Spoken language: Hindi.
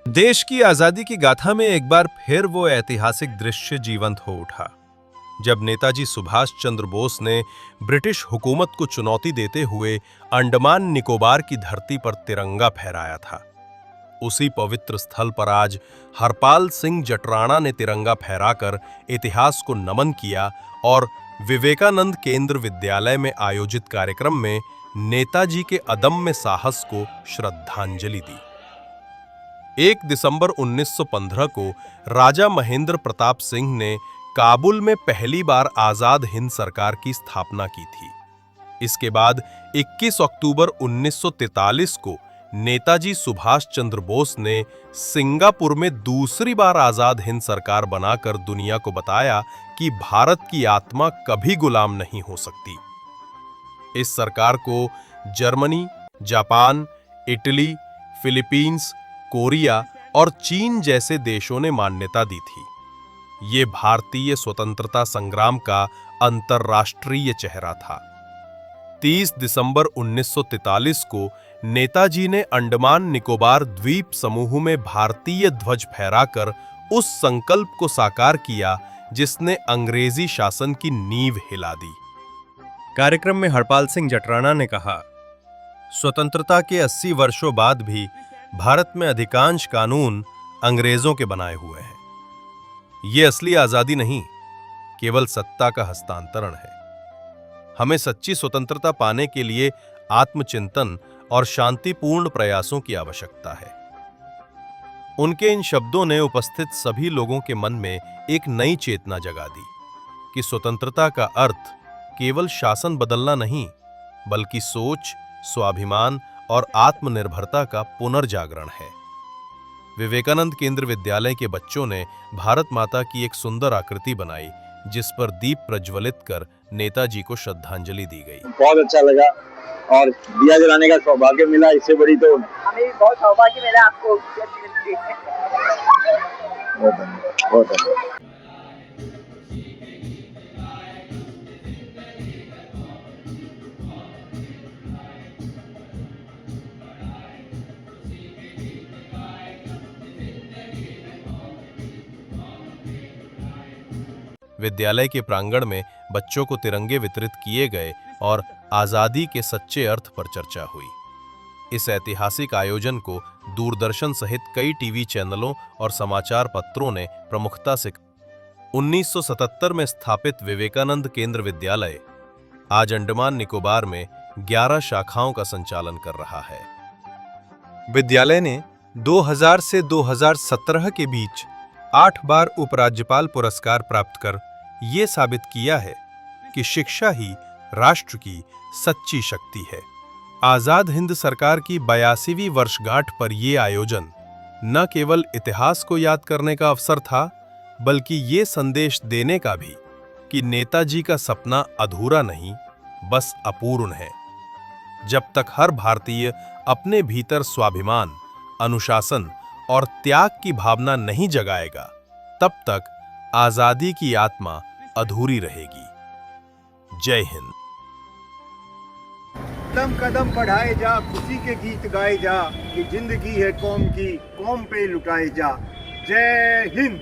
देश की आजादी की गाथा में एक बार फिर वो ऐतिहासिक दृश्य जीवंत हो उठा जब नेताजी सुभाष चंद्र बोस ने ब्रिटिश हुकूमत को चुनौती देते हुए अंडमान निकोबार की धरती पर तिरंगा फहराया था। उसी पवित्र स्थल पर आज हरपाल सिंह जटराणा ने तिरंगा फहराकर इतिहास को नमन किया और विवेकानंद केंद्र विद्यालय में आयोजित कार्यक्रम में नेताजी के अदम्य साहस को श्रद्धांजलि दी। 1 दिसंबर 1915 को राजा महेंद्र प्रताप सिंह ने काबुल में पहली बार आजाद हिंद सरकार की स्थापना की थी। इसके बाद 21 अक्टूबर 1943 को नेताजी सुभाष चंद्र बोस ने सिंगापुर में दूसरी बार आजाद हिंद सरकार बनाकर दुनिया को बताया कि भारत की आत्मा कभी गुलाम नहीं हो सकती। इस सरकार को Germany, Japan, Italy, Philippines, Korea और चीन जैसे देशों ने मान्यता दी थी। ये भारतीय स्वतंत्रता संग्राम का अंतर्राष्ट्रीय चेहरा था। 30 दिसंबर 1943 को नेताजी ने अंडमान निकोबार द्वीप समूह में भारतीय ध्वज फहराकर उस संकल्प को साकार किया जिसने अंग्रेजी शासन की नींव हिला दी। कार्यक्रम में हरपाल सिंह जटराणा ने कहा, स्वतंत्रता के 80 वर्षों बाद भी भारत में अधिकांश कानून अंग्रेजों के बनाए हुए हैं। ये असली आजादी नहीं, केवल सत्ता का हस्तांतरण है। हमें सच्ची स्वतंत्रता पाने के लिए आत्मचिंतन और शांतिपूर्ण प्रयासों की आवश्यकता है। उनके इन शब्दों ने उपस्थित सभी लोगों के मन में एक नई चेतना जगा दी कि स्वतंत्रता का अर्थ केवल शासन बदलना नहीं, बल्कि सोच, स्वाभिमान और आत्मनिर्भरता का पुनर्जागरण है। विवेकानंद केंद्र विद्यालय के बच्चों ने भारत माता की एक सुंदर आकृति बनाई जिस पर दीप प्रज्वलित कर नेताजी को श्रद्धांजलि दी गई। बहुत अच्छा लगा और दिया जलाने का सौभाग्य मिला। इससे बड़ी तो हमें बहुत सौभाग्य मिला आपको बहुत धन्यवाद। विद्यालय के प्रांगण में बच्चों को तिरंगे वितरित किए गए और आजादी के सच्चे अर्थ पर चर्चा हुई। इस ऐतिहासिक आयोजन को दूरदर्शन सहित कई टीवी चैनलों और समाचार पत्रों ने प्रमुखता से 1977 में स्थापित विवेकानंद केंद्र विद्यालय आज अंडमान निकोबार में 11 शाखाओं का संचालन कर रहा है। विद्यालय ने 2000 से 2017 के बीच 8 बार उपराज्यपाल पुरस्कार प्राप्त कर ये साबित किया है कि शिक्षा ही राष्ट्र की सच्ची शक्ति है। आजाद हिंद सरकार की 82वीं वर्षगांठ पर यह आयोजन न केवल इतिहास को याद करने का अवसर था, बल्कि ये संदेश देने का भी कि नेताजी का सपना अधूरा नहीं, बस अपूर्ण है। जब तक हर भारतीय अपने भीतर स्वाभिमान, अनुशासन और त्याग की भावना नहीं जगाएगा, तब तक आजादी की आत्मा अधूरी रहेगी। जय हिंद। कदम कदम बढ़ाए जा, खुशी के गीत गाए जा, कि जिंदगी है कौम की, कौम पे लुटाए जा। जय हिंद।